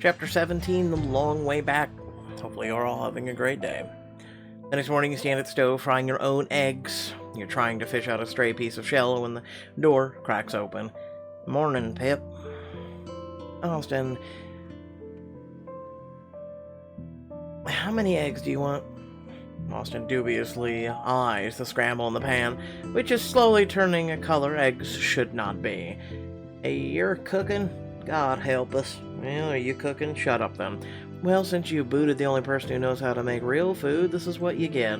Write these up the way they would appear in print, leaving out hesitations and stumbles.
Chapter 17, The Long Way Back. Hopefully you're all having a great day. The next morning you stand at the stove frying your own eggs. You're trying to fish out a stray piece of shell when the door cracks open. Morning, Pip. Austin, how many eggs do you want? Austin dubiously eyes the scramble in the pan, which is slowly turning a color eggs should not be. Hey, you're cooking? God help us. Well, are you cooking? Shut up then. Well, since you booted the only person who knows how to make real food, this is what you get.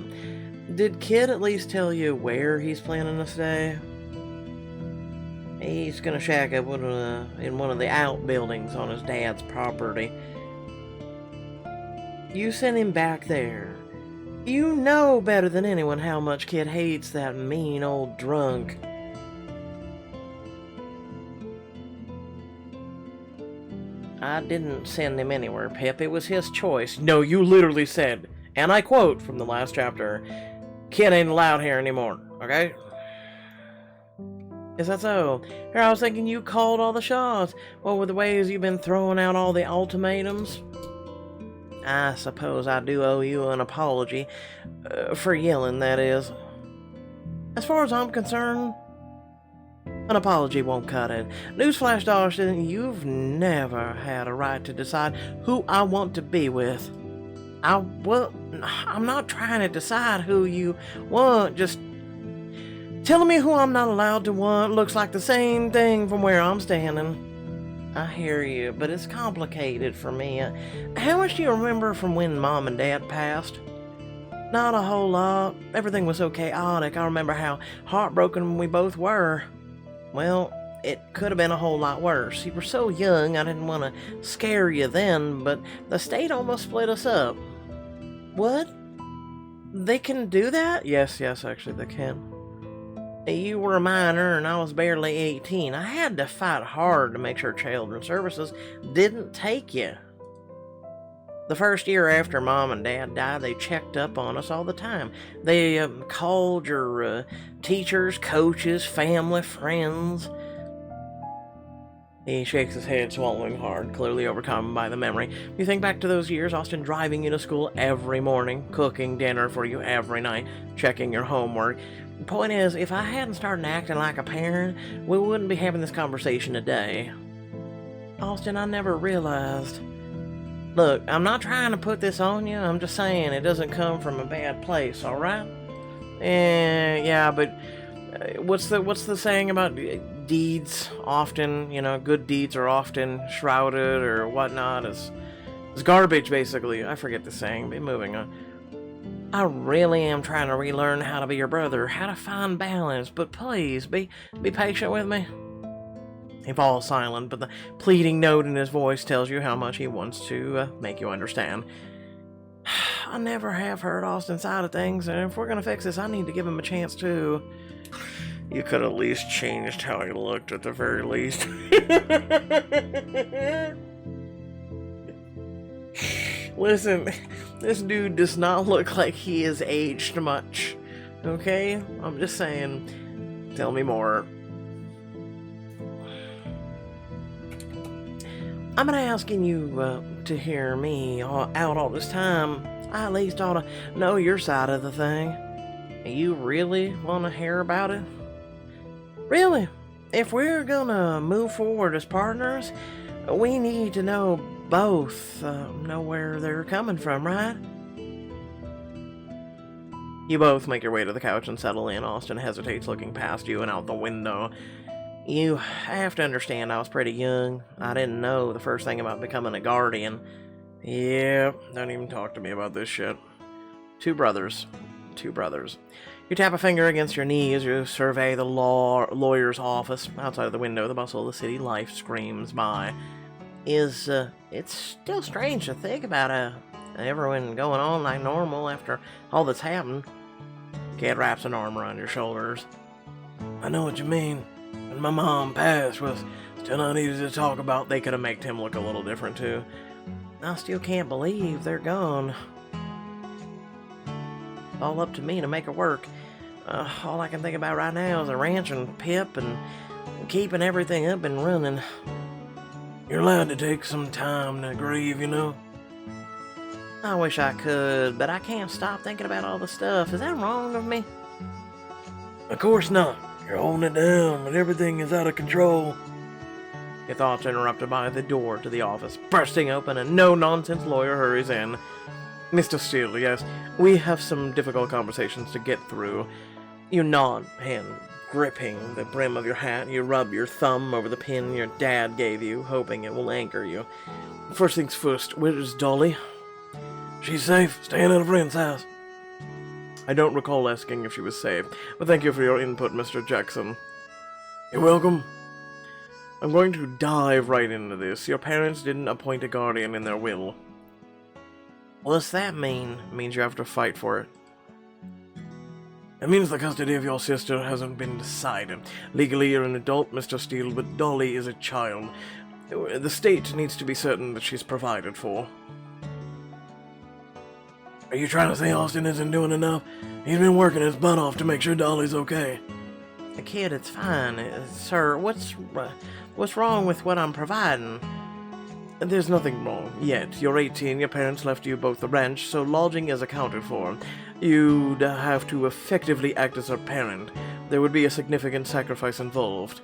Did Kid at least tell you where he's planning to stay? He's gonna shack up in one of the outbuildings on his dad's property. You sent him back there. You know better than anyone how much Kid hates that mean old drunk. I didn't send him anywhere, Pip. It was his choice. No, you literally said, and I quote from the last chapter, Kid ain't allowed here anymore, okay? Is that so? Here, I was thinking you called all the shots. What were the ways you've been throwing out all the ultimatums? I suppose I do owe you an apology. For yelling, that is. As far as I'm concerned, an apology won't cut it. Newsflash, Dawson, you've never had a right to decide who I want to be with. I'm not trying to decide who you want, just telling me who I'm not allowed to want looks like the same thing from where I'm standing. I hear you, but it's complicated for me. How much do you remember from when Mom and Dad passed? Not a whole lot. Everything was so chaotic. I remember how heartbroken we both were. Well, it could have been a whole lot worse. You were so young, I didn't want to scare you then, but the state almost split us up. What? They can do that? Yes, actually they can. You were a minor and I was barely 18. I had to fight hard to make sure Children's Services didn't take you. The first year after Mom and Dad died, they checked up on us all the time. They called your teachers, coaches, family, friends. He shakes his head, swallowing hard, clearly overcome by the memory. You think back to those years, Austin driving you to school every morning, cooking dinner for you every night, checking your homework. The point is, if I hadn't started acting like a parent, we wouldn't be having this conversation today. Austin, I never realized. Look, I'm not trying to put this on you. I'm just saying it doesn't come from a bad place, alright? Yeah, but what's the saying about deeds often, good deeds are often shrouded or whatnot as garbage, basically. I forget the saying, but moving on. I really am trying to relearn how to be your brother, how to find balance, but please, be patient with me. He falls silent, but the pleading note in his voice tells you how much he wants to make you understand. I never have heard Austin's side of things, and if we're going to fix this, I need to give him a chance too. You could at least changed how he looked at the very least. Listen, this dude does not look like he has aged much. Okay? I'm just saying. Tell me more. I've been asking you to hear me out all this time. I at least ought to know your side of the thing. You really want to hear about it? Really? If we're gonna move forward as partners, we need to know both, know where they're coming from, right? You both make your way to the couch and settle in. Austin hesitates, looking past you and out the window. You have to understand, I was pretty young. I didn't know the first thing about becoming a guardian. Yeah, don't even talk to me about this shit. Two brothers. You tap a finger against your knee as you survey the lawyer's office. Outside of the window, the bustle of the city life screams by. It's still strange to think about everyone going on like normal after all that's happened. Kid wraps an arm around your shoulders. I know what you mean. When my mom passed was still not easy to talk about. They could have made him look a little different too. I still can't believe they're gone. All up to me to make it work. All I can think about right now is a ranch and Pip and keeping everything up and running. You're allowed to take some time to grieve, you know. I wish I could, but I can't stop thinking about all the stuff. Is that wrong of me? Of course not. You're holding it down, but everything is out of control. Your thoughts are interrupted by the door to the office bursting open, and no-nonsense lawyer hurries in. Mr. Steele, yes, we have some difficult conversations to get through. You nod, hand gripping the brim of your hat. You rub your thumb over the pin your dad gave you, hoping it will anchor you. First things first, where is Dolly? She's safe, staying at a friend's house. I don't recall asking if she was safe, but thank you for your input, Mr. Jackson. You're welcome. I'm going to dive right into this. Your parents didn't appoint a guardian in their will. What's that mean? It means you have to fight for it. It means the custody of your sister hasn't been decided. Legally, you're an adult, Mr. Steele, but Dolly is a child. The state needs to be certain that she's provided for. Are you trying to say Austin isn't doing enough? He's been working his butt off to make sure Dolly's okay. Kid, it's fine. Sir, what's wrong with what I'm providing? There's nothing wrong yet. You're 18, your parents left you both the ranch, so lodging is accounted for. You'd have to effectively act as her parent. There would be a significant sacrifice involved.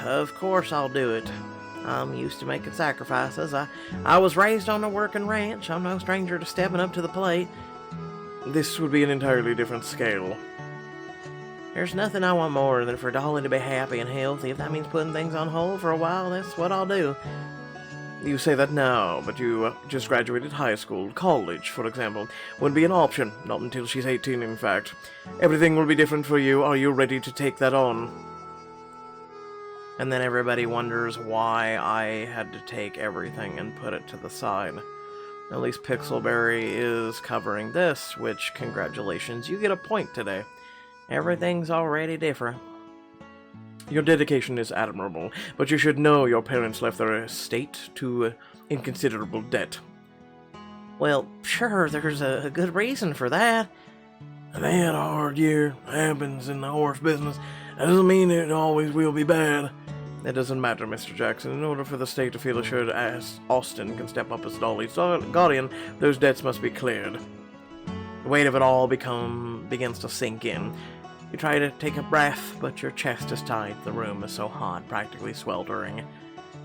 Of course I'll do it. I'm used to making sacrifices. I was raised on a working ranch. I'm no stranger to stepping up to the plate. This would be an entirely different scale. There's nothing I want more than for Dolly to be happy and healthy. If that means putting things on hold for a while, that's what I'll do. You say that now, but you just graduated high school. College, for example, wouldn't be an option. Not until she's 18, in fact. Everything will be different for you. Are you ready to take that on? And then everybody wonders why I had to take everything and put it to the side. At least Pixelberry is covering this, which, congratulations, you get a point today. Everything's already different. Your dedication is admirable, but you should know your parents left their estate to inconsiderable debt. Well, sure, there's a good reason for that. And they had a hard year. Happens in the horse business. That doesn't mean it always will be bad. It doesn't matter, Mr. Jackson. In order for the state to feel assured as Austin can step up as Dolly's guardian, those debts must be cleared. The weight of it all begins to sink in. You try to take a breath, but your chest is tight. The room is so hot, practically sweltering.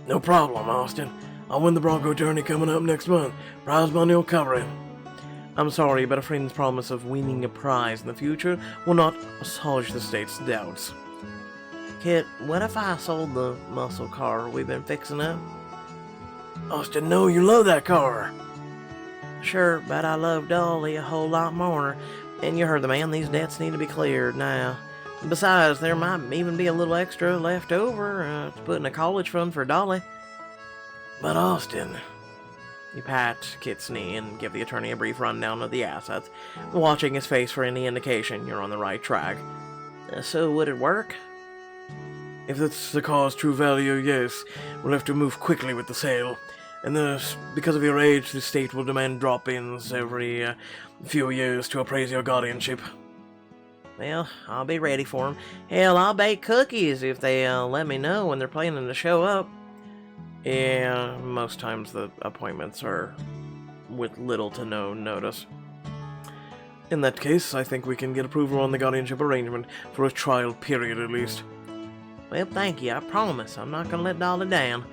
No problem, Austin. I'll win the Bronco tourney coming up next month. Prize money will cover it. I'm sorry, but a friend's promise of winning a prize in the future will not assuage the state's doubts. Kit, what if I sold the muscle car we've been fixing up? Austin, no, you love that car. Sure, but I love Dolly a whole lot more. And you heard the man, these debts need to be cleared now. Besides, there might even be a little extra left over to put in a college fund for Dolly. But Austin... You pat Kit's knee and give the attorney a brief rundown of the assets, watching his face for any indication you're on the right track. So would it work? If that's the car's true value, yes. We'll have to move quickly with the sale. And thus, because of your age, the state will demand drop-ins every few years to appraise your guardianship. Well, I'll be ready for them. Hell, I'll bake cookies if they let me know when they're planning to show up. Yeah, most times the appointments are with little to no notice. In that case, I think we can get approval on the guardianship arrangement for a trial period at least. Well, thank you. I promise I'm not going to let Dolly down.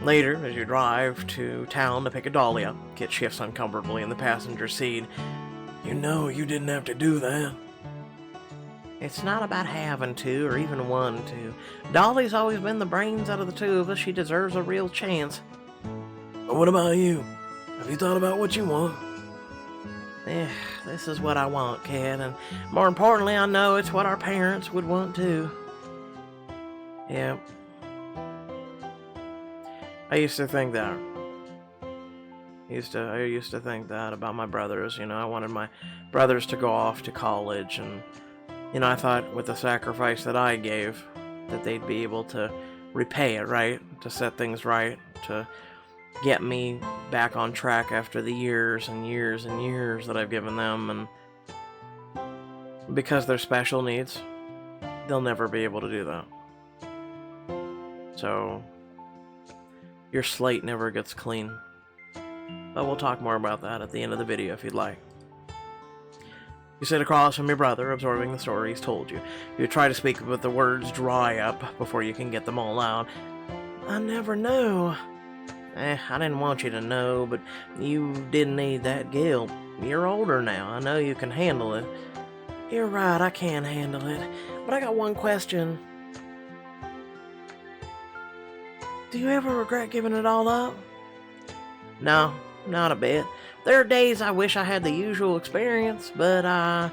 Later, as you drive to town to pick a Dolly up, Kit shifts uncomfortably in the passenger seat. You know you didn't have to do that. It's not about having to, or even wanting to. Dolly's always been the brains out of the two of us. She deserves a real chance. But what about you? Have you thought about what you want? This is what I want, Kit, and more importantly, I know it's what our parents would want too. Yeah. I used to think that. I used to think that about my brothers. You know, I wanted my brothers to go off to college, and you know, I thought with the sacrifice that I gave, that they'd be able to repay it, right? To set things right, to get me back on track after the years and years and years that I've given them, and because they're special needs, they'll never be able to do that. So your slate never gets clean. But we'll talk more about that at the end of the video if you'd like. You sit across from your brother, absorbing the story he's told you. You try to speak, but the words dry up before you can get them all out. I never knew. I didn't want you to know, but you didn't need that guilt. You're older now. I know you can handle it. You're right, I can handle it. But I got one question. Do you ever regret giving it all up? No, not a bit. There are days I wish I had the usual experience, but I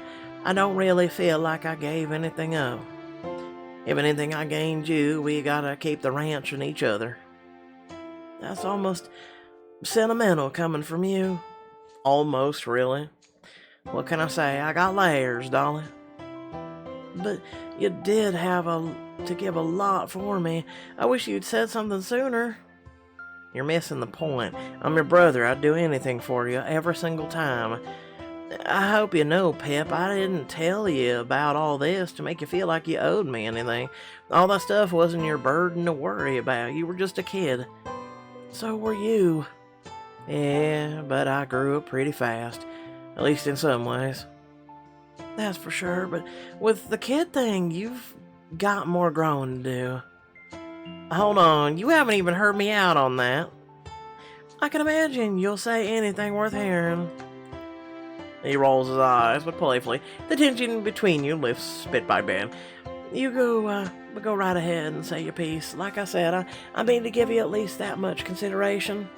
don't really feel like I gave anything up. If anything, I gained you. We gotta keep the ranch and each other. That's almost sentimental coming from you. Almost, really. What can I say? I got layers, darling. But you did have to give a lot for me. I wish you'd said something sooner. You're missing the point. I'm your brother. I'd do anything for you, every single time. I hope you know, Pip, I didn't tell you about all this to make you feel like you owed me anything. All that stuff wasn't your burden to worry about. You were just a kid. So were you. Yeah, but I grew up pretty fast. At least in some ways. That's for sure, but with the kid thing, you've got more growing to do. Hold on, you haven't even heard me out on that. I can imagine you'll say anything worth hearing. He rolls his eyes, but playfully. The tension between you lifts bit by bit. You go right ahead and say your piece. Like I said, I mean to give you at least that much consideration.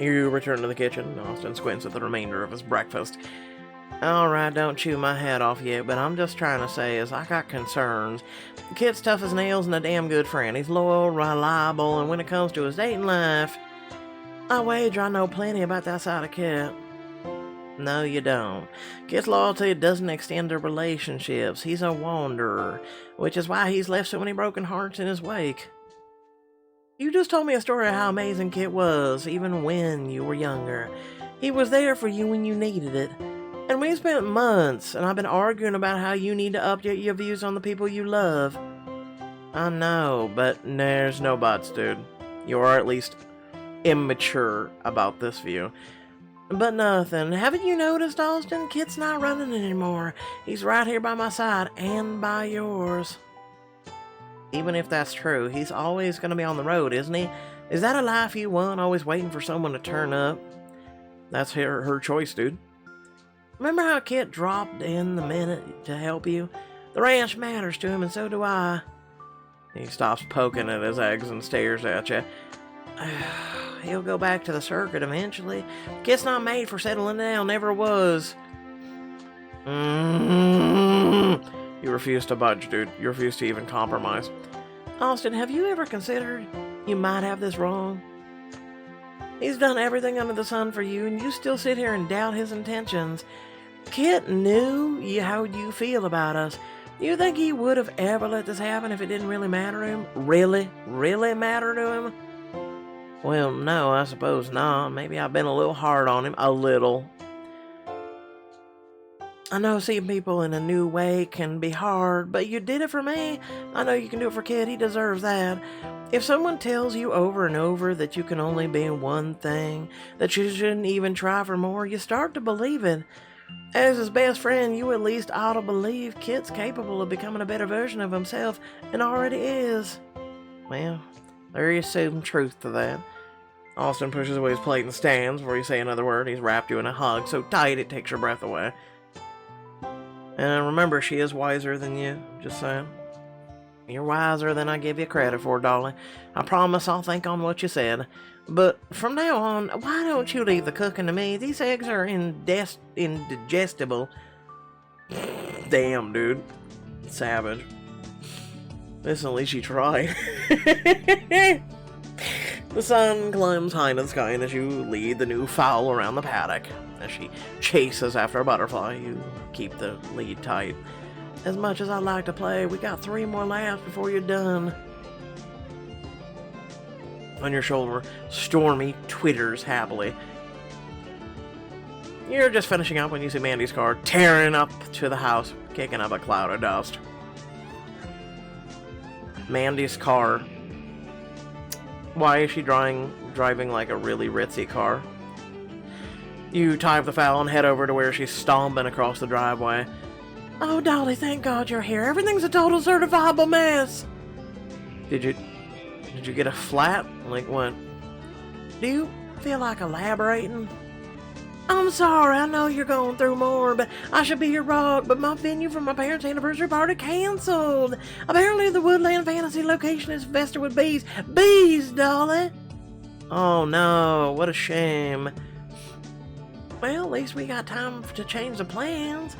You return to the kitchen. Austin squints at the remainder of his breakfast. Alright, don't chew my head off yet, but I'm just trying to say is I got concerns. The kid's tough as nails and a damn good friend. He's loyal, reliable, and when it comes to his dating life, I wager I know plenty about that side of Kit. No, you don't. Kit's loyalty doesn't extend to relationships. He's a wanderer, which is why he's left so many broken hearts in his wake. You just told me a story of how amazing Kit was, even when you were younger. He was there for you when you needed it. And we spent months, and I've been arguing about how you need to update your views on the people you love. I know, but there's no buts, dude. You are at least immature about this view. But nothing. Haven't you noticed, Austin? Kit's not running anymore. He's right here by my side, and by yours. Even if that's true, he's always going to be on the road, isn't he? Is that a life you want, always waiting for someone to turn up? That's her choice, dude. Remember how Kit dropped in the minute to help you? The ranch matters to him, and so do I. He stops poking at his eggs and stares at you. He'll go back to the circuit eventually. Kit's not made for settling down, never was. You refuse to budge, dude. You refuse to even compromise. Austin, have you ever considered you might have this wrong? He's done everything under the sun for you, and you still sit here and doubt his intentions. Kit knew how you feel about us. You think he would have ever let this happen if it didn't really matter to him? Really matter to him? Well, no, I suppose not. Maybe I've been a little hard on him. A little. I know seeing people in a new way can be hard, but you did it for me. I know you can do it for Kit. He deserves that. If someone tells you over and over that you can only be one thing, that you shouldn't even try for more, you start to believe it. As his best friend, you at least ought to believe Kit's capable of becoming a better version of himself, and already is. Well, there is some truth to that. Austin pushes away his plate and stands before you say another word. He's wrapped you in a hug so tight it takes your breath away. And remember, she is wiser than you, just saying. You're wiser than I give you credit for, darling. I promise I'll think on what you said. But from now on, why don't you leave the cooking to me? These eggs are indigestible. Damn, dude. Savage. Listen, at least you tried. The sun climbs high in the sky, and as you lead the new fowl around the paddock, as she chases after a butterfly, you keep the lead tight. As much as I'd like to play, we got 3 more laps before you're done. On your shoulder, Stormy twitters happily. You're just finishing up when you see Mandy's car tearing up to the house, kicking up a cloud of dust. Mandy's car. Why is she driving like a really ritzy car? You tie up the fowl and head over to where she's stomping across the driveway. Oh, Dolly, thank God you're here. Everything's a total certifiable mess. Did you get a flat? Like what? Do you feel like elaborating? I'm sorry, I know you're going through more, but I should be your rock, but my venue for my parents' anniversary party canceled. Apparently the Woodland Fantasy location is infested with bees. Bees, Dolly! Oh no, what a shame. Well, at least we got time to change the plans.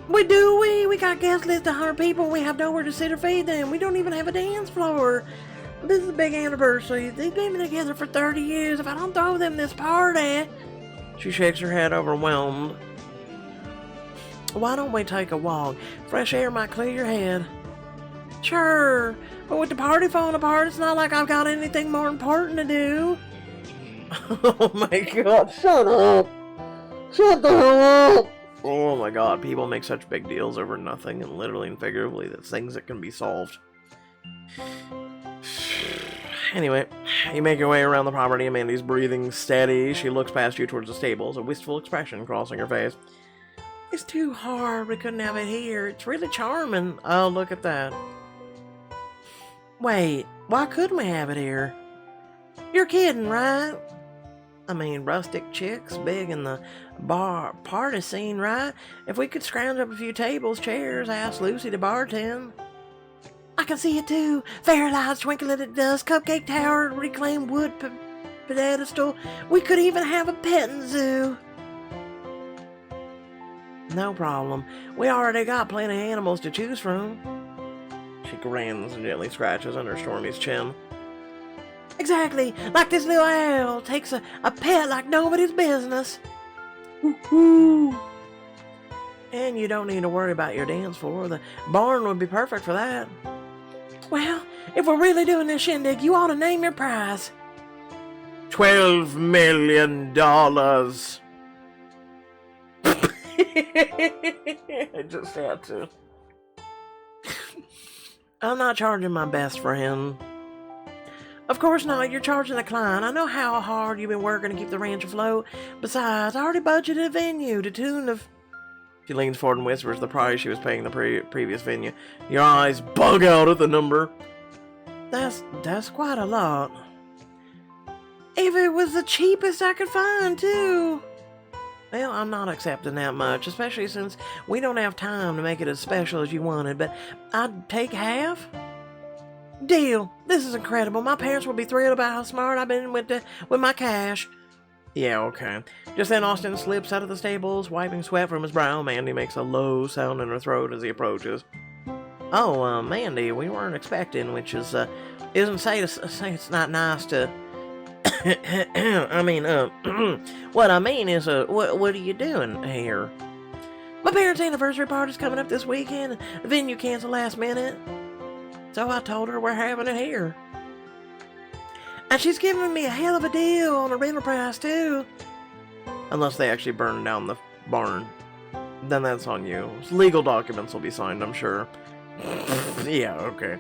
We do, we got guest list of 100 people and we have nowhere to sit or feed them. We don't even have a dance floor. This is a big anniversary. They've been together for 30 years. If I don't throw them this party... She shakes her head, overwhelmed. Why don't we take a walk? Fresh air might clear your head. Sure, but with the party falling apart, it's not like I've got anything more important to do. Oh my God, shut up. Shut the hell up. Oh my God, people make such big deals over nothing, and literally and figuratively, that's things that can be solved. Anyway, you make your way around the property. Mandy's breathing steady. She looks past you towards the stables, a wistful expression crossing her face. It's too hard. We couldn't have it here. It's really charming. Oh, look at that. Wait, why couldn't we have it here? You're kidding, right? I mean, rustic chicks, big in the bar party scene, right? If we could scrounge up a few tables, chairs, ask Lucy to bartend. I can see it too. Fairy lights twinkling at dusk, cupcake tower, reclaimed wood pedestal. We could even have a petting zoo. No problem. We already got plenty of animals to choose from. She grins and gently scratches under Stormy's chin. Exactly, like this little owl takes a pet like nobody's business. Woo-hoo. And you don't need to worry about your dance floor. The barn would be perfect for that. Well, if we're really doing this shindig, you ought to name your prize. $12 million. I just had to. I'm not charging my best friend. Of course not, you're charging a client. I know how hard you've been working to keep the ranch afloat. Besides, I already budgeted a venue to tune of... She leans forward and whispers the price she was paying the previous venue. Your eyes bug out at the number. That's quite a lot. If it was the cheapest I could find, too. Well, I'm not accepting that much, especially since we don't have time to make it as special as you wanted, but I'd take half. Deal. This is incredible. My parents will be thrilled about how smart I've been with my cash. Yeah, okay. Just then Austin slips out of the stables, wiping sweat from his brow. Mandy makes a low sound in her throat as he approaches. Oh, Mandy, we weren't expecting, which is, isn't say it's not nice to... I mean, what I mean is, what are you doing here? My parents' anniversary party's coming up this weekend. The venue canceled last minute. So I told her we're having it here. And she's giving me a hell of a deal on the rental price, too. Unless they actually burn down the barn. Then that's on you. Legal documents will be signed, I'm sure. Yeah, okay.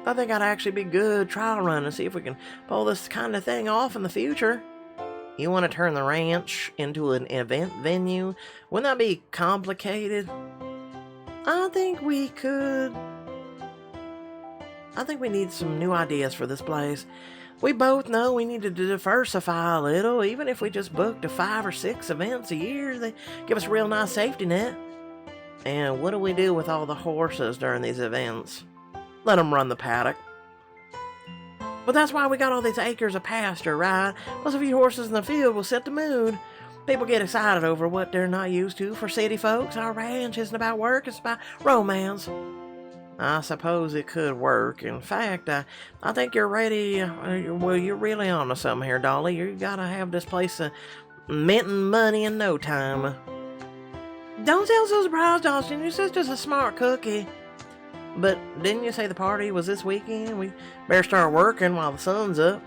I think I'd actually be good trial run and see if we can pull this kind of thing off in the future. You want to turn the ranch into an event venue? Wouldn't that be complicated? I think we could... I think we need some new ideas for this place. We both know we need to diversify a little. Even if we just booked 5 or 6 events a year, they give us a real nice safety net. And what do we do with all the horses during these events? Let them run the paddock. But that's why we got all these acres of pasture, right? Plus a few horses in the field will set the mood. People get excited over what they're not used to. For city folks, our ranch isn't about work, it's about romance. I suppose it could work. In fact, I think you're ready. Well, you're really on to something here, Dolly. You gotta have this place minting money in no time. Don't sound so surprised, Austin. Your sister's a smart cookie. But didn't you say the party was this weekend? We better start working while the sun's up.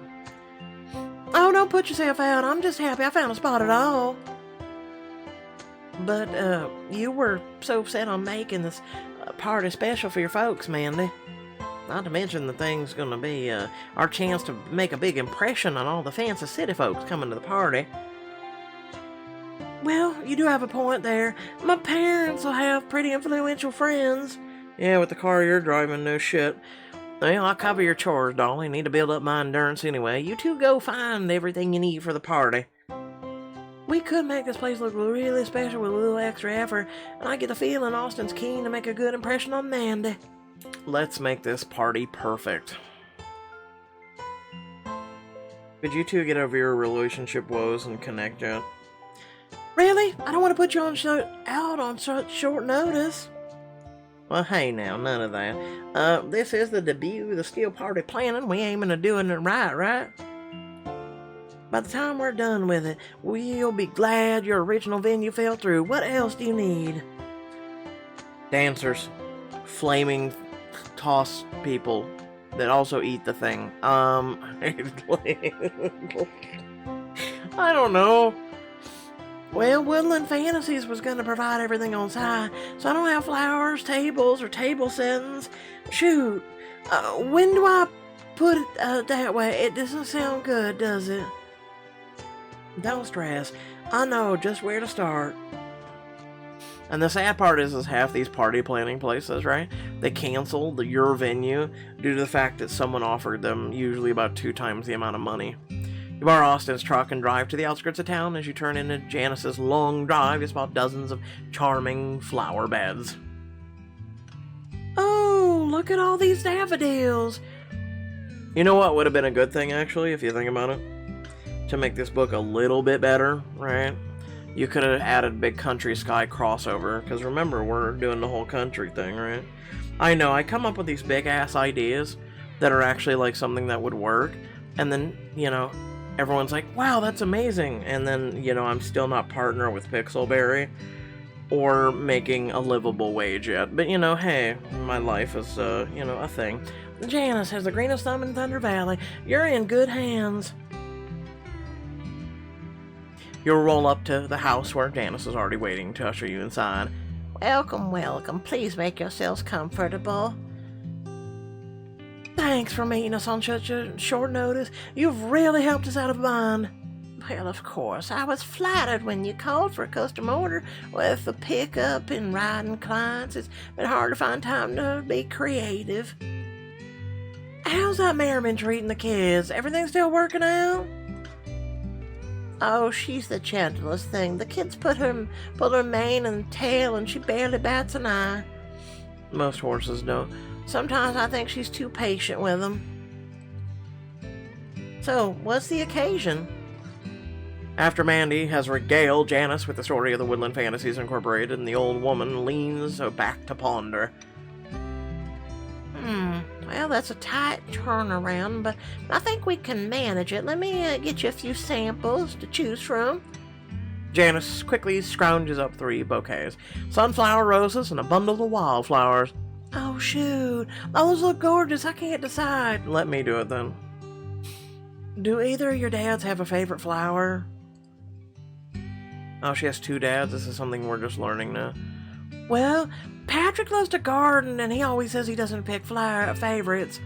Oh, don't put yourself out. I'm just happy I found a spot at all. But, you were so set on making this party special for your folks, Mandy. Not to mention the thing's gonna be our chance to make a big impression on all the fancy city folks coming to the party. Well, you do have a point there. My parents will have pretty influential friends. Yeah, with the car you're driving, no shit. Well, I'll cover your chores, Dolly. Need to build up my endurance anyway. You two go find everything you need for the party. We could make this place look really special with a little extra effort, and I get the feeling Austin's keen to make a good impression on Mandy. Let's make this party perfect. Could you two get over your relationship woes and connect yet? Really? I don't want to put you out on such short notice. Well, hey now, none of that. This is the debut of the Steel Party planning. We aiming to doing it right? By the time we're done with it, we'll be glad your original venue fell through. What else do you need? Dancers. Flaming toss people that also eat the thing. I don't know. Well, Woodland Fantasies was going to provide everything on site, so I don't have flowers, tables, or table settings. Shoot, when do I put it that way? It doesn't sound good, does it? Don't stress. I know just where to start. And the sad part is half these party planning places, right? They cancel your venue due to the fact that someone offered them usually about 2 times the amount of money. You borrow Austin's truck and drive to the outskirts of town. As you turn into Janice's long drive, you spot dozens of charming flower beds. Oh, look at all these daffodils. You know what would have been a good thing, actually, if you think about it? To make this book a little bit better, right? You could have added Big Country Sky crossover, because remember, we're doing the whole country thing, right? I know, I come up with these big-ass ideas that are actually like something that would work, and then, you know, everyone's like, wow, that's amazing, and then, you know, I'm still not partner with Pixelberry or making a livable wage yet. But, you know, hey, my life is, you know, a thing. Janice has the greenest thumb in Thunder Valley. You're in good hands. You'll roll up to the house where Janice is already waiting to usher you inside. Welcome, welcome. Please make yourselves comfortable. Thanks for meeting us on such a short notice. You've really helped us out of a bind. Well, of course, I was flattered when you called for a custom order. With the pickup and riding clients, it's been hard to find time to be creative. How's that mare been treating the kids? Everything still working out? Oh, she's the gentlest thing. The kids pull her mane and tail, and she barely bats an eye. Most horses don't. Sometimes I think she's too patient with them. So, what's the occasion? After Mandy has regaled Janice with the story of the Woodland Fantasies Incorporated, and the old woman leans back to ponder. Well, that's a tight turnaround, but I think we can manage it. Let me get you a few samples to choose from. Janice quickly scrounges up 3 bouquets. Sunflower roses and a bundle of wildflowers. Oh, shoot. Those look gorgeous. I can't decide. Let me do it then. Do either of your dads have a favorite flower? Oh, she has 2 dads? This is something we're just learning now. Well, Patrick loves to garden, and he always says he doesn't pick flower favorites.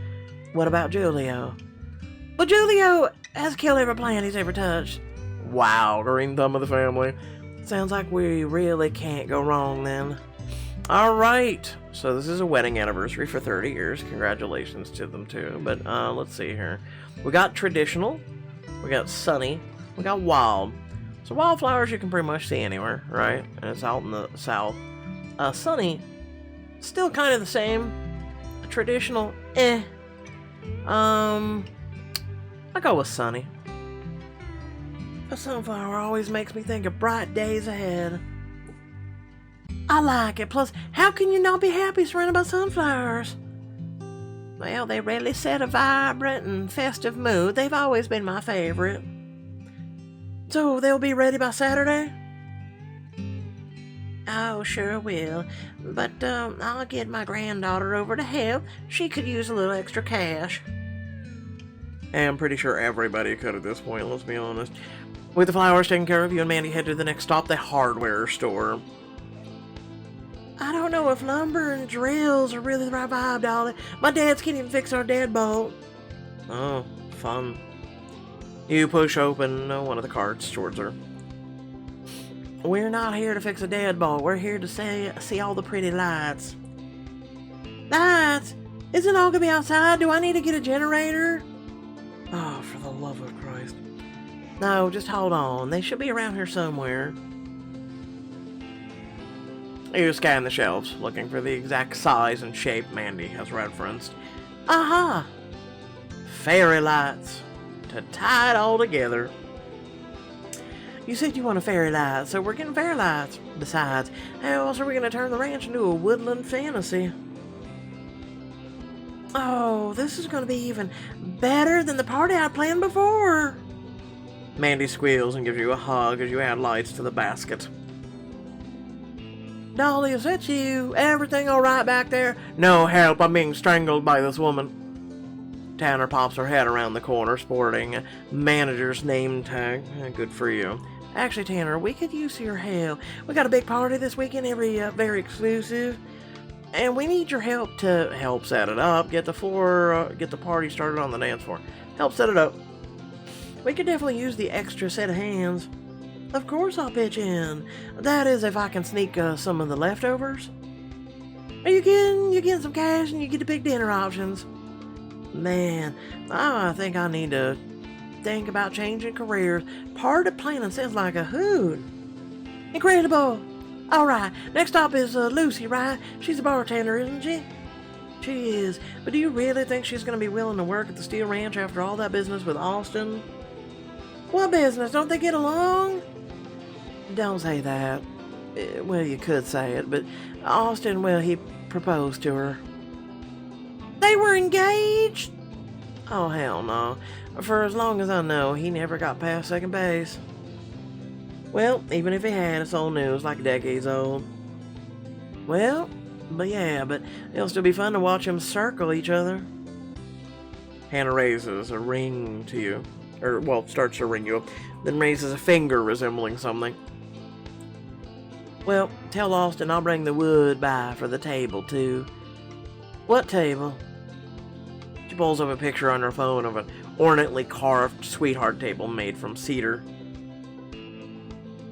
What about Julio? Well, Julio has killed every plant he's ever touched. Wow, green thumb of the family. Sounds like we really can't go wrong then. Alright, so this is a wedding anniversary for 30 years. Congratulations to them too. But let's see here. We got traditional, we got sunny, we got wild. So wildflowers you can pretty much see anywhere, right? And it's out in the south. Sunny, still kind of the same. Traditional, I'll go with sunny. A sunflower always makes me think of bright days ahead. I like it. Plus, how can you not be happy surrounded by sunflowers? Well, they really set a vibrant and festive mood. They've always been my favorite. So, they'll be ready by Saturday? Oh, sure will. But, I'll get my granddaughter over to help. She could use a little extra cash. And I'm pretty sure everybody could at this point, let's be honest. With the flowers taken care of, you and Mandy head to the next stop, the hardware store. I don't know know if lumber and drills are really the right vibe, Dolly. My dads can't even fix our deadbolt. Oh, fun. You push open one of the carts towards her. We're not here to fix a deadbolt. We're here to see all the pretty lights. Lights? Isn't it all gonna be outside? Do I need to get a generator? Oh, for the love of Christ. No, just hold on. They should be around here somewhere. You scan the shelves, looking for the exact size and shape Mandy has referenced. Aha! Fairy lights. To tie it all together. You said you want a fairy light, so we're getting fairy lights. Besides, how else are we going to turn the ranch into a woodland fantasy? Oh, this is going to be even better than the party I planned before. Mandy squeals and gives you a hug as you add lights to the basket. Dolly, is that you? Everything all right back there? No help, I'm being strangled by this woman. Tanner pops her head around the corner, sporting a manager's name tag. Good for you. Actually, Tanner, we could use your help. We got a big party this weekend, very exclusive. And we need your help to help set it up, get the party started on the dance floor. Help set it up. We could definitely use the extra set of hands. Of course I'll pitch in. That is, if I can sneak some of the leftovers. Are you kidding? You get some cash and you get to pick dinner options. Man, I think I need to think about changing careers. Party planning sounds like a hoot. Incredible. All right, next stop is Lucy, right? She's a bartender, isn't she? She is. But do you really think she's going to be willing to work at the Steel Ranch after all that business with Austin? What business? Don't they get along? Don't say that. Well, you could say it, but Austin, well, he proposed to her. They were engaged? Oh, hell no. For as long as I know, he never got past second base. Well, even if he had, it's old news, like decades old. Well, but it'll still be fun to watch them circle each other. Hannah raises a ring to you. Starts to ring you up, then raises a finger resembling something. Well, tell Austin I'll bring the wood by for the table, too. What table? She pulls up a picture on her phone of an ornately carved sweetheart table made from cedar.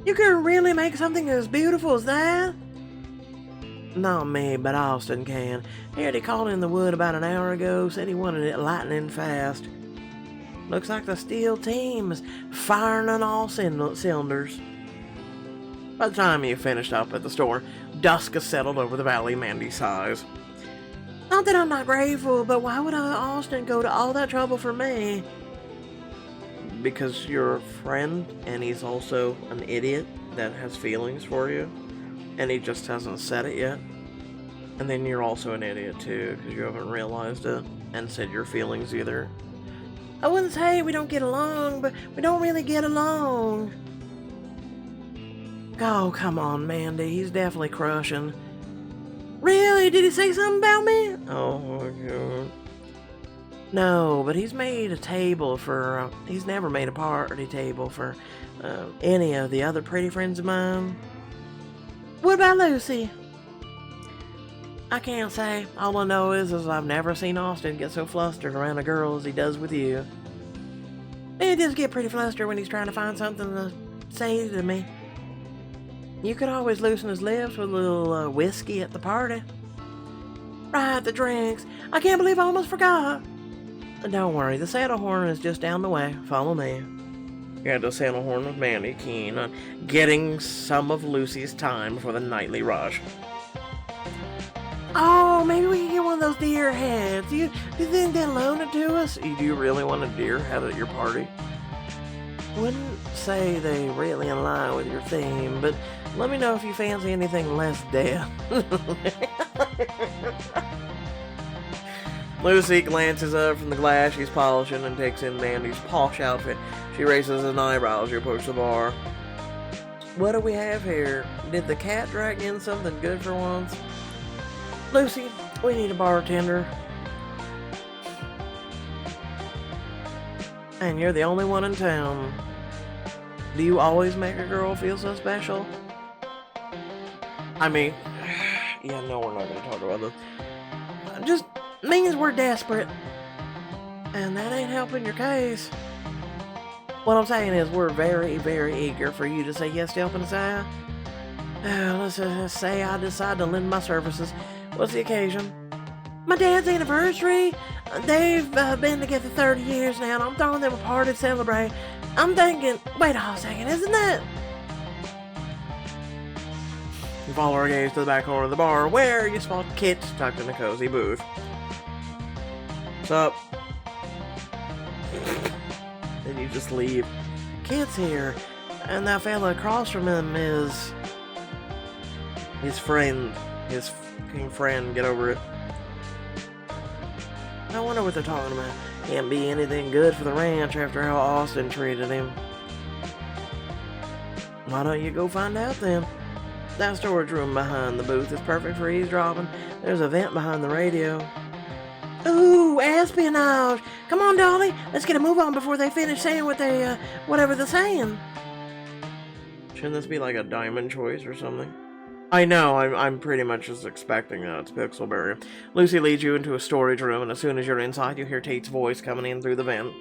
You can really make something as beautiful as that? Not me, but Austin can. He already called in the wood about an hour ago, said he wanted it lightning fast. Looks like the steel team is firing on all cylinders. By the time you finished up at the store, dusk has settled over the valley Mandy sighs. Not that I'm not grateful, but why would Austin go to all that trouble for me? Because you're a friend, and he's also an idiot that has feelings for you, and he just hasn't said it yet. And then you're also an idiot too, because you haven't realized it and said your feelings either. I wouldn't say we don't get along, but we don't really get along. Oh, come on, Mandy. He's definitely crushing. Really? Did he say something about me? Oh, my God. No, but he's made a table for... he's never made a party table for any of the other pretty friends of mine. What about Lucy? I can't say. All I know is I've never seen Austin get so flustered around a girl as he does with you. He does get pretty flustered when he's trying to find something to say to me. You could always loosen his lips with a little whiskey at the party. Right, the drinks. I can't believe I almost forgot. Don't worry, the saddle horn is just down the way. Follow me. You had to saddle horn with Mandy, keen on getting some of Lucy's time before the nightly rush. Oh, maybe we can get one of those deer heads. You think they'll loan it to us? Do you really want a deer head at your party? Wouldn't say they really align with your theme, but let me know if you fancy anything less death. Lucy glances up from the glass she's polishing and takes in Mandy's posh outfit. She raises an eyebrow as you approach the bar. What do we have here? Did the cat drag in something good for once? Lucy, we need a bartender. And you're the only one in town. Do you always make a girl feel so special? I mean, Yeah, no, we're not going to talk about this. Just means we're desperate. And that ain't helping your case. What I'm saying is we're very, very eager for you to say yes to helping us out. Let's just say I decide to lend my services. What's the occasion? My dad's anniversary. They've been together 30 years now, and I'm throwing them a party to celebrate. I'm thinking, wait a second, isn't that... You follow our gaze to the back corner of the bar, where you spot Kit tucked in a cozy booth. What's up? Then you just leave. Kit's here, and that fella across from him is... his friend. His fucking friend, get over it. I wonder what they're talking about. Can't be anything good for the ranch after how Austin treated him. Why don't you go find out then? That storage room behind the booth is perfect for eavesdropping. There's a vent behind the radio. Ooh, espionage! Come on, Dolly, let's get a move on before they finish saying whatever they're saying. Shouldn't this be like a diamond choice or something? I know, I'm pretty much just expecting that. It's Pixelberry. Lucy leads you into a storage room, and as soon as you're inside, you hear Tate's voice coming in through the vent.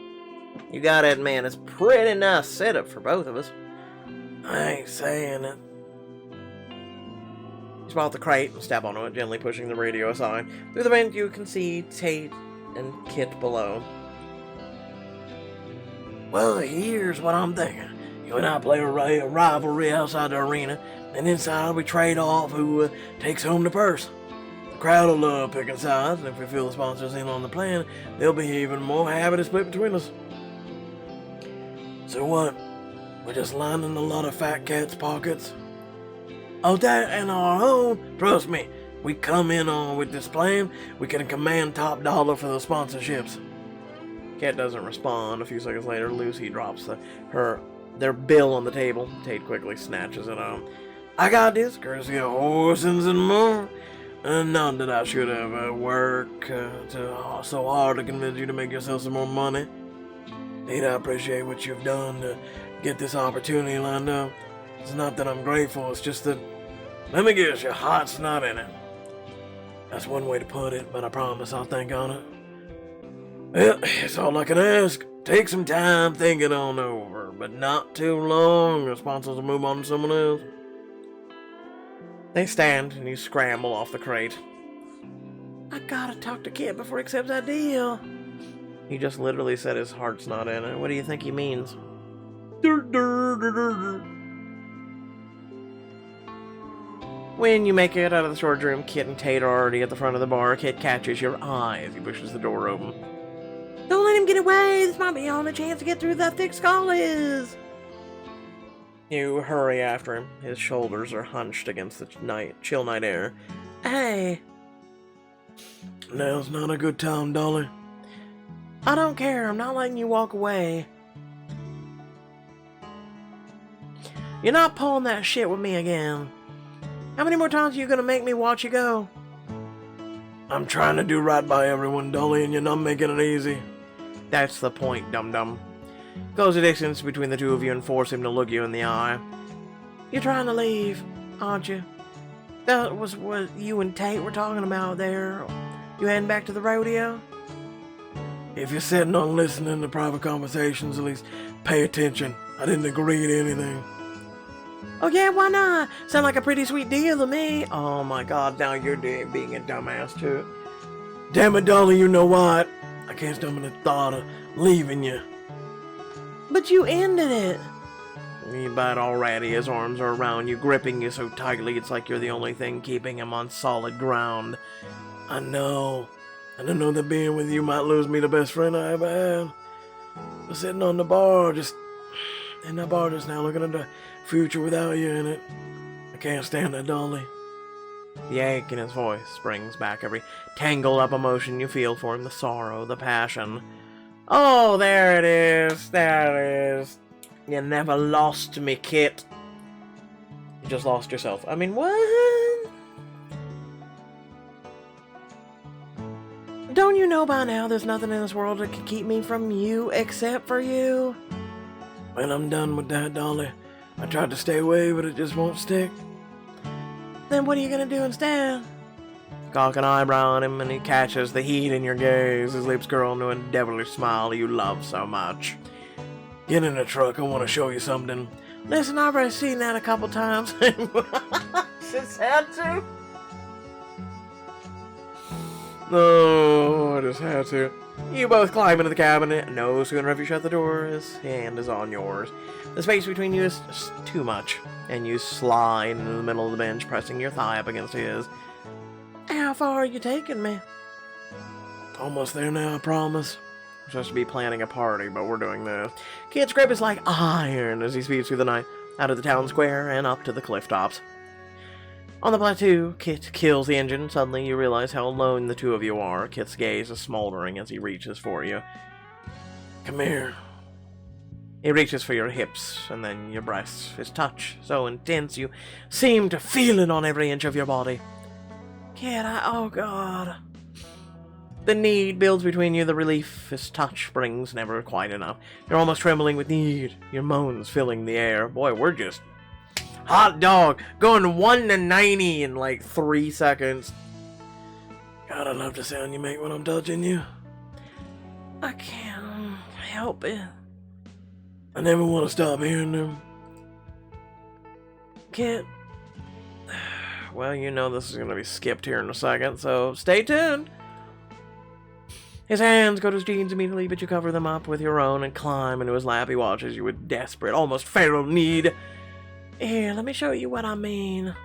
You gotta admit, it's a pretty nice setup for both of us. I ain't saying it. You spot the crate and step onto it, gently pushing the radio aside. Through the vent, you can see Tate and Kit below. Well, here's what I'm thinking. You and I play a rivalry outside the arena, and inside we trade off who takes home the purse. The crowd will love picking sides, and if we fill the sponsors in on the plan, they'll be even more happy to split between us. So what? We're just lining a lot of fat cats' pockets? Oh, that and our own, trust me, we come in on with this plan, we can command top dollar for the sponsorships. Kit doesn't respond. A few seconds later, Lucy drops their bill on the table. Tate quickly snatches it up. I got this, courtesy of Horsens and more. And not that I should have worked so hard to convince you to make yourself some more money. Tate, I appreciate what you've done to get this opportunity lined up. It's not that I'm grateful, it's just that, let me guess, your heart's not in it. That's one way to put it, but I promise I'll think on it. Well, it's all I can ask. Take some time, think it on over, but not too long. The sponsors will move on to someone else. They stand, and you scramble off the crate. I gotta talk to Kit before he accepts that deal. He just literally said his heart's not in it. What do you think he means? When you make it out of the storage room, Kit and Tate are already at the front of the bar. Kit catches your eye as he pushes the door open. Don't let him get away! This might be the only chance to get through that thick skull is! You hurry after him. His shoulders are hunched against the chill night air. Hey! Now's not a good time, Dolly. I don't care. I'm not letting you walk away. You're not pulling that shit with me again. How many more times are you gonna make me watch you go? I'm trying to do right by everyone, Dolly, and you're not making it easy. That's the point, dum-dum. Close the distance between the two of you and force him to look you in the eye. You're trying to leave, aren't you? That was what you and Tate were talking about there. You heading back to the rodeo? If you're sitting on listening to private conversations, at least pay attention. I didn't agree to anything. Oh yeah, why not? Sound like a pretty sweet deal to me. Oh my god, now you're being a dumbass too. Damn it, Dolly, you know what? I can't stomach the thought of leaving you. But you ended it. But already his arms are around you, gripping you so tightly it's like you're the only thing keeping him on solid ground. I know. And I know that being with you might lose me the best friend I ever had. But sitting on the bar, just in that bar just now, looking at the future without you in it. I can't stand that, Dolly. The ache in his voice springs back every tangled up emotion you feel for him, the sorrow, the passion. Oh, there it is. There it is. You never lost me, Kit. You just lost yourself. I mean, what? Don't you know by now there's nothing in this world that can keep me from you except for you? When I'm done with that, Dolly, I tried to stay away, but it just won't stick. Then what are you gonna do instead? Cock an eyebrow on him, and he catches the heat in your gaze, his lips curl into a devilish smile you love so much. Get in the truck, I want to show you something. Listen, I've already seen that a couple times. Just had to. No, I just had to. You both climb into the cabin. No sooner have you shut the door, his hand is on yours. The space between you is just too much, and you slide into the middle of the bench, pressing your thigh up against his. How far are you taking me? Almost there now, I promise. We're supposed to be planning a party, but we're doing this. Kid's grip is like iron as he speeds through the night, out of the town square and up to the cliff tops. On the plateau, Kit kills the engine. Suddenly you realize how alone the two of you are. Kit's gaze is smoldering as he reaches for you. Come here. He reaches for your hips, and then your breasts. His touch, so intense you seem to feel it on every inch of your body. Kit, oh God. The need builds between you, the relief his touch brings never quite enough. You're almost trembling with need, your moans filling the air. Boy, we're just... hot dog, going 1 to 90 in like 3 seconds. God, I love the sound you make when I'm touching you. I can't help it. I never want to stop hearing them. Kit. Well, you know this is going to be skipped here in a second, so stay tuned. His hands go to his jeans immediately, but you cover them up with your own and climb into his lap. He watches you with desperate, almost feral need. Here, let me show you what I mean.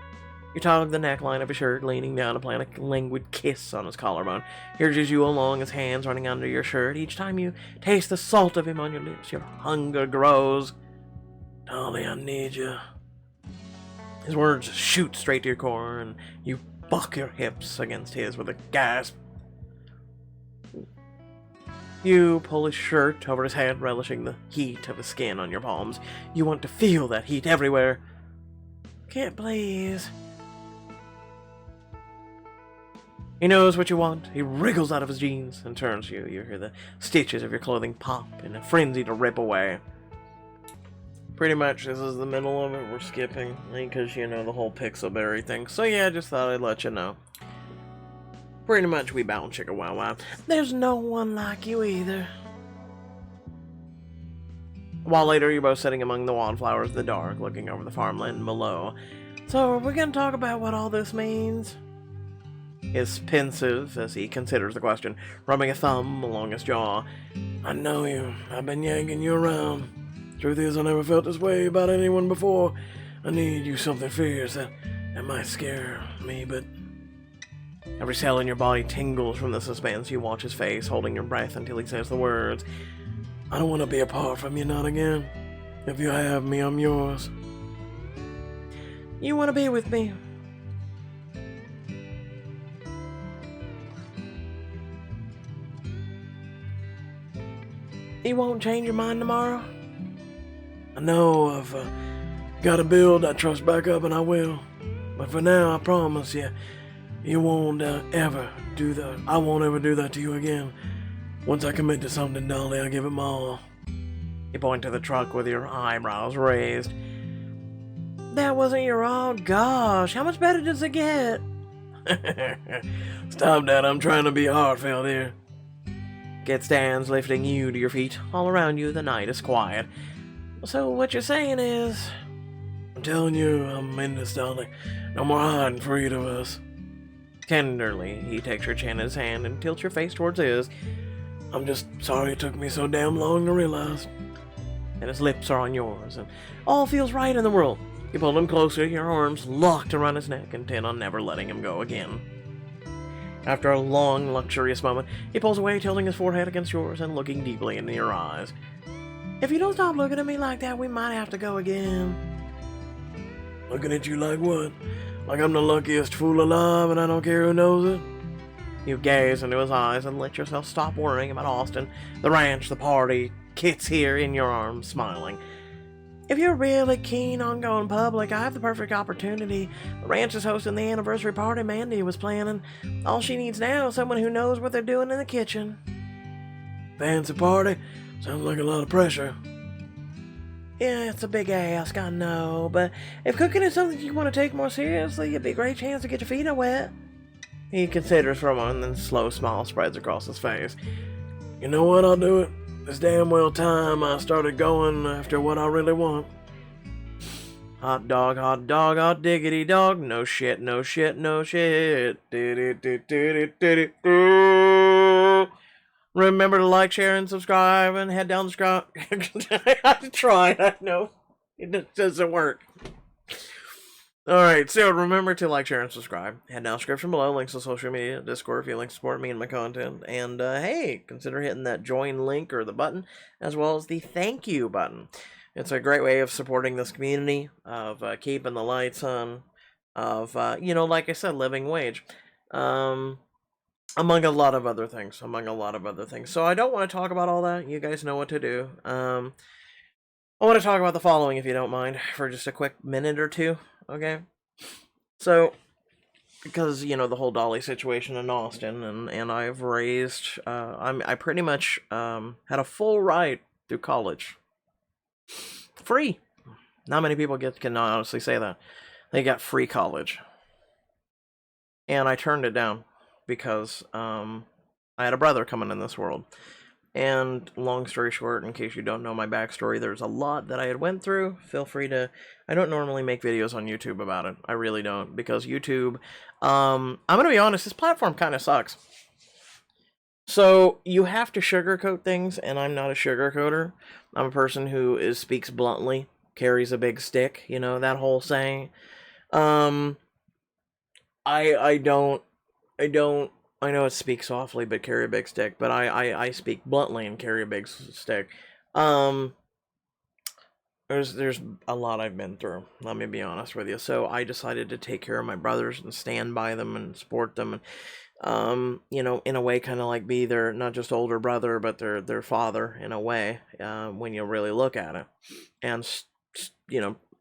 You tug the neckline of his shirt, leaning down to plant a languid kiss on his collarbone. He urges you along, his hands running under your shirt. Each time you taste the salt of him on your lips, your hunger grows. Darling, I need you. His words shoot straight to your core, and you buck your hips against his with a gasp. You pull his shirt over his head, relishing the heat of his skin on your palms. You want to feel that heat everywhere. Kit, please. He knows what you want. He wriggles out of his jeans and turns to you. You hear the stitches of your clothing pop in a frenzy to rip away. Pretty much, this is the middle of it. We're skipping, because, you know, the whole pixelberry thing. So yeah, just thought I'd let you know. Pretty much, we bound chicka wow wow. There's no one like you either. A while later, you're both sitting among the wildflowers in the dark, looking over the farmland below. So, are we going to talk about what all this means? Is pensive as he considers the question, rubbing a thumb along his jaw. I know you. I've been yanking you around. Truth is, I never felt this way about anyone before. I need you something fierce that might scare me, but... Every cell in your body tingles from the suspense. You watch his face, holding your breath until he says the words. I don't want to be apart from you, not again. If you have me, I'm yours. You want to be with me? You won't change your mind tomorrow? I know I've got to build that trust back up, and I will. But for now, I promise you, you won't ever do that. I won't ever do that to you again. Once I commit to something, Dolly, I give it my all. You point to the truck with your eyebrows raised. That wasn't your all? Gosh, how much better does it get? Stop that, I'm trying to be heartfelt here. Kit stands, lifting you to your feet. All around you, the night is quiet. So what you're saying is... I'm telling you, I'm in this, darling. No more hiding for either of us. Tenderly, he takes your chin in his hand and tilts your face towards his. I'm just sorry it took me so damn long to realize. And his lips are on yours, and all feels right in the world. You pull him closer, your arms locked around his neck, intent on never letting him go again. After a long, luxurious moment, he pulls away, tilting his forehead against yours and looking deeply into your eyes. If you don't stop looking at me like that, we might have to go again. Looking at you like what? Like I'm the luckiest fool alive and I don't care who knows it? You gaze into his eyes and let yourself stop worrying about Austin, the ranch, the party. Kit's here in your arms, smiling. If you're really keen on going public, I have the perfect opportunity. The ranch is hosting the anniversary party Mandy was planning. All she needs now is someone who knows what they're doing in the kitchen. Fancy party? Sounds like a lot of pressure. Yeah, it's a big ask, I know, but if cooking is something you want to take more seriously, it'd be a great chance to get your feet wet. He considers for a moment, and then a slow smile spreads across his face. You know what, I'll do it. It's damn well time I started going after what I really want. Hot dog, hot diggity dog. No shit, no shit, no shit. Remember to like, share, and subscribe, and head down the screen. I tried, I know. It doesn't work. Alright, so remember to like, share, and subscribe. Head down the description below, links to social media, Discord if you'd like to support me and my content. And hey, consider hitting that join link or the button, as well as the thank you button. It's a great way of supporting this community, of keeping the lights on, of, like I said, living wage. Among a lot of other things. So I don't want to talk about all that. You guys know what to do. I want to talk about the following, if you don't mind, for just a quick minute or two. Okay? So, because, the whole Dolly situation in Austin, and I've raised, I pretty much had a full ride through college. Free. Not many people can honestly say that. They got free college. And I turned it down because I had a brother coming in this world. And long story short, in case you don't know my backstory, there's a lot that I had went through. Feel free to... I don't normally make videos on YouTube about it. I really don't. Because YouTube... I'm going to be honest, this platform kind of sucks. So, you have to sugarcoat things, and I'm not a sugarcoater. I'm a person who speaks bluntly, carries a big stick, that whole saying. I know it speaks softly, but carry a big stick. But I speak bluntly and carry a big stick. There's a lot I've been through. Let me be honest with you. So I decided to take care of my brothers and stand by them and support them, and in a way, kind of like be their not just older brother, but their father in a way. When you really look at it, and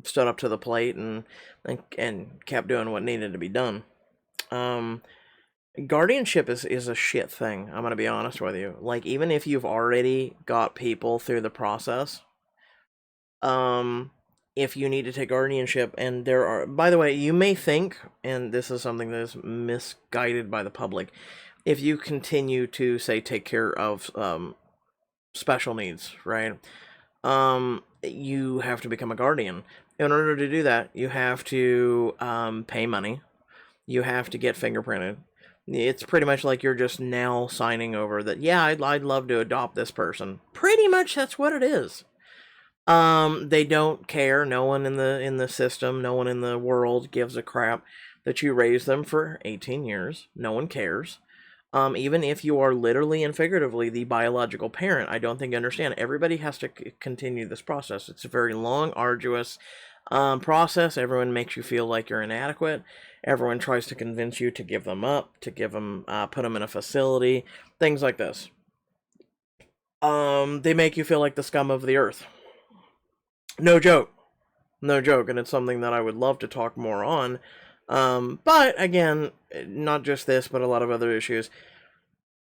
stood up to the plate and kept doing what needed to be done. Guardianship is a shit thing. I'm gonna be honest with you. Like, even if you've already got people through the process, if you need to take guardianship, and there are, by the way, you may think, and this is something that is misguided by the public, if you continue to say take care of special needs, right? You have to become a guardian. In order to do that, you have to pay money. You have to get fingerprinted. It's pretty much like you're just now signing over that, yeah, I'd love to adopt this person. Pretty much that's what it is. They don't care. No one in the system, no one in the world gives a crap that you raised them for 18 years. No one cares. Even if you are literally and figuratively the biological parent, I don't think you understand. Everybody has to continue this process. It's a very long, arduous process. Everyone makes you feel like you're inadequate. Everyone tries to convince you to give them up, to give them, put them in a facility, things like this. They make you feel like the scum of the earth. No joke, and it's something that I would love to talk more on. But again, not just this, but a lot of other issues.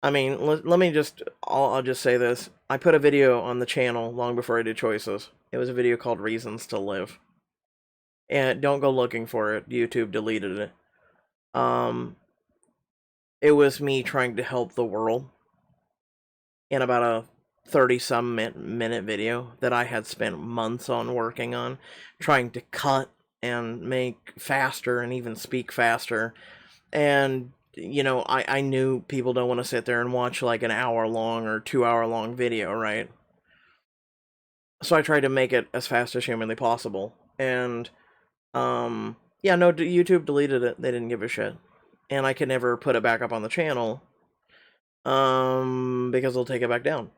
I mean, let me just, I'll just say this. I put a video on the channel long before I did Choices. It was a video called Reasons to Live. And don't go looking for it. YouTube deleted it. It was me trying to help the world in about a 30-some minute video that I had spent months on working on, trying to cut and make faster and even speak faster. And, I knew people don't want to sit there and watch like an hour-long or 2-hour-long video, right? So I tried to make it as fast as humanly possible. And, yeah, no, YouTube deleted it. They didn't give a shit. And I could never put it back up on the channel, because they'll take it back down.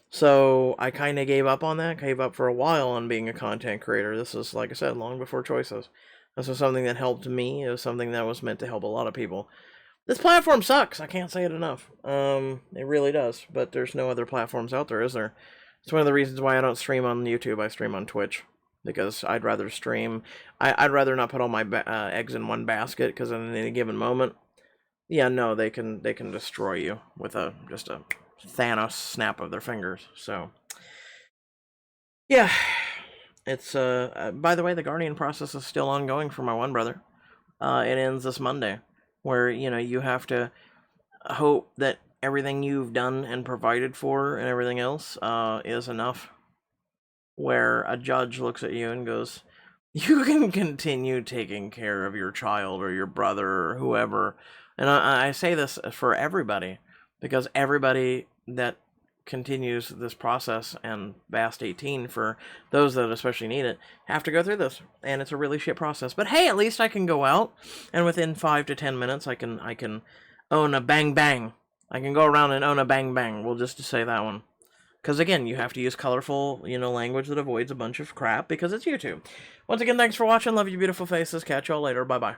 So I kind of gave up on that, gave up for a while on being a content creator. This is, like I said, long before Choices. This was something that helped me. It was something that was meant to help a lot of people. This platform sucks. I can't say it enough. It really does. But there's no other platforms out there, is there? It's one of the reasons why I don't stream on YouTube. I stream on Twitch. Because I'd rather stream. I'd rather not put all my eggs in one basket, because in any given moment, yeah, no, they can destroy you with just a Thanos snap of their fingers. So Yeah, it's, by the way, the guardian process is still ongoing for my one brother. It ends this Monday, where, you know, you have to hope that everything you've done and provided for and everything else, is enough. Where a judge looks at you and goes, you can continue taking care of your child or your brother or whoever. And I say this for everybody, because everybody that continues this process, and past 18 for those that especially need it, have to go through this, and it's a really shit process. But hey, at least I can go out and within 5 to 10 minutes I can own a bang bang. I can go around and own a bang bang. We'll just say that one. Because again, you have to use colorful, language that avoids a bunch of crap because it's YouTube. Once again, thanks for watching. Love you, beautiful faces. Catch y'all later. Bye bye.